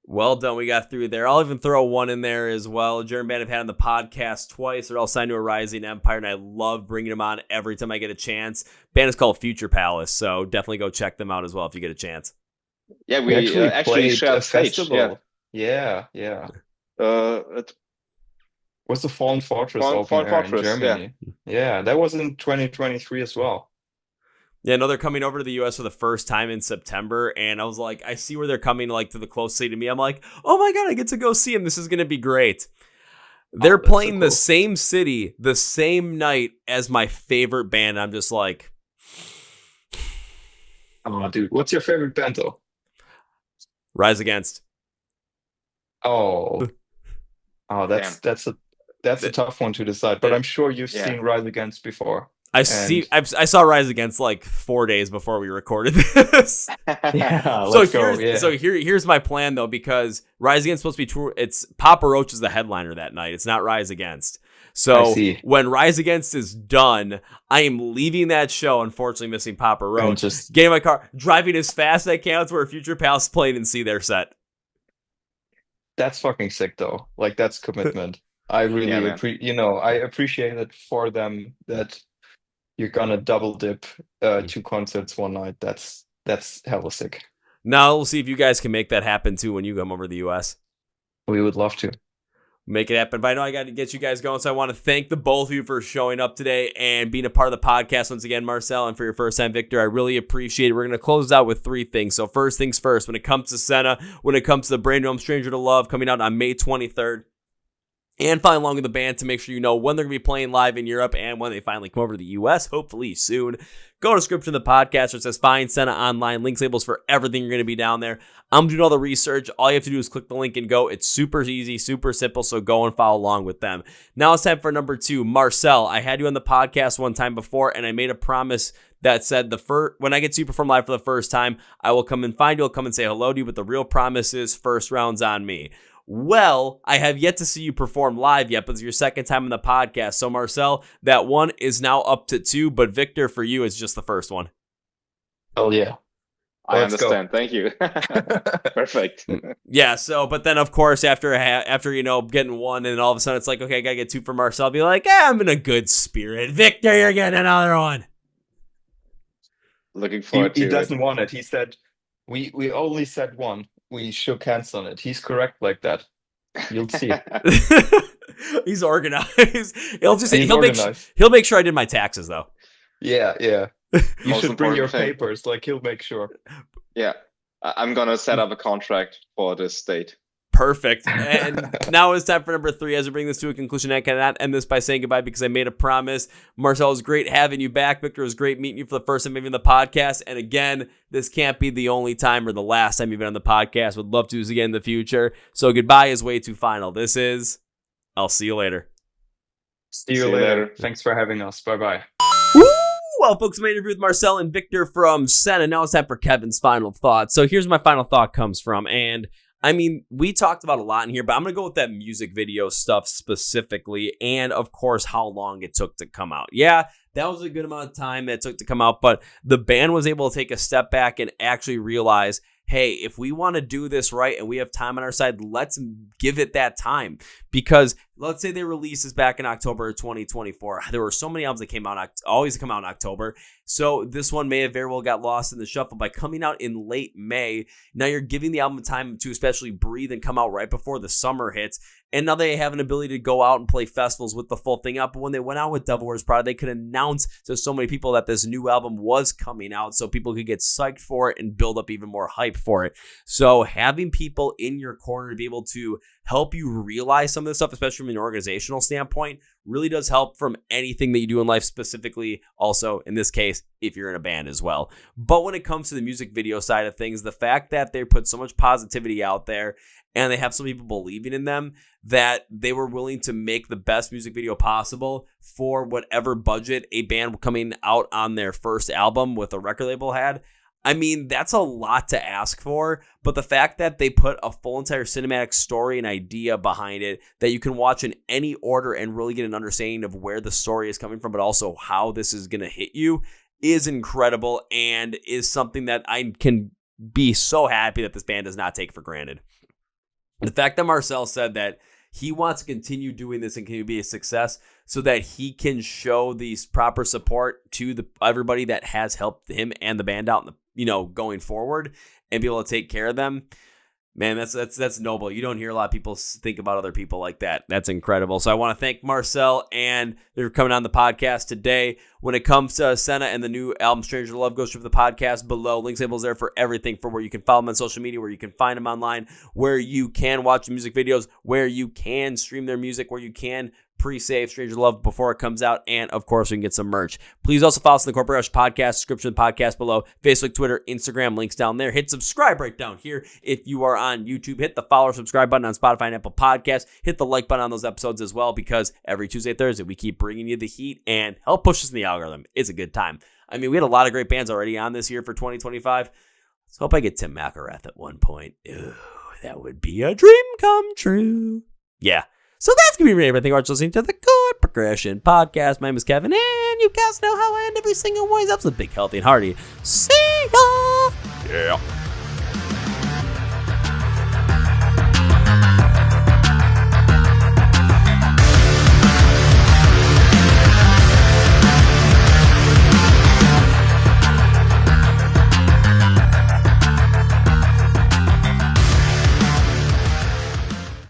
Well done. We got through there. I'll even throw one in there as well. A German band I've had on the podcast twice. They're all signed to a Rising Empire, and I love bringing them on every time I get a chance. Band is called Future Palace, so definitely go check them out as well if you get a chance. Yeah, we actually played shared a stage. festival. Yeah. It Was the Fallen Fortress Fallen open air in Fortress, Germany? Yeah, that was in 2023 as well. Yeah, no, they're coming over to the U.S. for the first time in September, and I was like, I see where they're coming, like, to the close city to me. I'm like, oh my God, I get to go see them. This is going to be great. They're playing the same city, the same night as my favorite band. I'm just like... Oh, dude, what's your favorite band, though? Rise Against. Oh, that's a tough one to decide, but I'm sure you've seen Rise Against before. I saw Rise Against like 4 days before we recorded this. Yeah, So here's my plan though, because Rise Against is supposed to be tour. It's Papa Roach is the headliner that night. It's not Rise Against. So when Rise Against is done, I am leaving that show. Unfortunately, missing Papa Roach. Just getting in my car, driving as fast as I can to where Future Palace playing and see their set. That's fucking sick though. Like that's commitment. I really I appreciate it for them that you're gonna double dip 2 concerts one night. That's hella sick. Now we'll see if you guys can make that happen too when you come over to the US. We would love to. Make it happen. But I know I got to get you guys going, so I want to thank the both of you for showing up today and being a part of the podcast once again, Marcel, and for your first time, Victor. I really appreciate it. We're going to close out with 3 things. So first things first, when it comes to Senna, when it comes to the brand new I'm Stranger to Love coming out on May 23rd, and follow along with the band to make sure you know when they're going to be playing live in Europe and when they finally come over to the U.S., hopefully soon. Go to the description of the podcast where it says Find Senna Online. Links, labels for everything you're going to be down there. I'm doing all the research. All you have to do is click the link and go. It's super easy, super simple, so go and follow along with them. Now it's time for number 2. Marcel, I had you on the podcast one time before, and I made a promise that said when I get to perform live for the first time, I will come and find you. I'll come and say hello to you, but the real promise is first round's on me. Well, I have yet to see you perform live yet, but it's your second time on the podcast. So, Marcel, that one is now up to 2, but Victor, for you, it's just the first one. Oh, yeah. I understand. Thank you. Perfect. Yeah, so, but then, of course, after getting one, and all of a sudden it's like, okay, I got to get 2 for Marcel. I'll be like, I'm in a good spirit. Victor, you're getting another one. Looking forward to it. He doesn't want it. He said, We only said one. We shook hands on it. He's correct like that. You'll see. He's organized. He's organized. He'll make sure I did my taxes though. Yeah. You Most should bring your important thing. papers. Like he'll make sure. Yeah, I'm gonna set up a contract for this date. Perfect. And now it's time for number 3 as we bring this to a conclusion. I cannot end this by saying goodbye because I made a promise. Marcel, it was great having you back. Victor, it was great meeting you for the first time maybe on the podcast. And again, this can't be the only time or the last time you've been on the podcast. Would love to do this again in the future. So goodbye is way too final. This is, I'll see you later. See you later. Thanks for having us. Bye-bye. Well, folks, my interview with Marcel and Victor from Senna. Now it's time for Kevin's final thought. So here's where my final thought comes from. And I mean, we talked about a lot in here, but I'm going to go with that music video stuff specifically. And of course, how long it took to come out. Yeah, that was a good amount of time that it took to come out, but the band was able to take a step back and actually realize, hey, if we want to do this right and we have time on our side, let's give it that time. Because let's say they released this back in October of 2024. There were so many albums that came out, always come out in October. So this one may have very well got lost in the shuffle by coming out in late May. Now you're giving the album time to especially breathe and come out right before the summer hits. And now they have an ability to go out and play festivals with the full thing out. But when they went out with Devil Wears Prada, they could announce to so many people that this new album was coming out so people could get psyched for it and build up even more hype for it. So having people in your corner to be able to help you realize some of this stuff, especially from an organizational standpoint, really does help from anything that you do in life, specifically also in this case, if you're in a band as well. But when it comes to the music video side of things, the fact that they put so much positivity out there and they have some people believing in them that they were willing to make the best music video possible for whatever budget a band coming out on their first album with a record label had. I mean, that's a lot to ask for, but the fact that they put a full entire cinematic story and idea behind it that you can watch in any order and really get an understanding of where the story is coming from, but also how this is going to hit you is incredible and is something that I can be so happy that this band does not take for granted. The fact that Marcel said that he wants to continue doing this and continue to be a success so that he can show these proper support to everybody that has helped him and the band out in the, going forward and be able to take care of them. Man, that's noble. You don't hear a lot of people think about other people like that. That's incredible. So I want to thank Marcel and they're coming on the podcast today. When it comes to Senna and the new album Stranger Love, go straight to the podcast below. Links labels there for everything, for where you can follow them on social media, where you can find them online, where you can watch music videos, where you can stream their music, where you can pre-save Stranger Love before it comes out, and of course we can get some merch. Please also follow us on the Chord Progression Podcast, description of the podcast below, Facebook, Twitter, Instagram, links down there. Hit subscribe right down here if you are on YouTube. Hit the follow or subscribe button on Spotify and Apple Podcasts. Hit the like button on those episodes as well, because every Tuesday, Thursday, we keep bringing you the heat and help push us in the algorithm. It's a good time. I mean, we had a lot of great bands already on this year for 2025. Let's hope I get Tim McElrath at one point. Ooh, that would be a dream come true. Yeah. So that's going to be everything. You're listening to the Chord Progression Podcast. My name is Kevin, and you guys know how I end every single one. That's a big, healthy, and hearty. See ya! Yeah.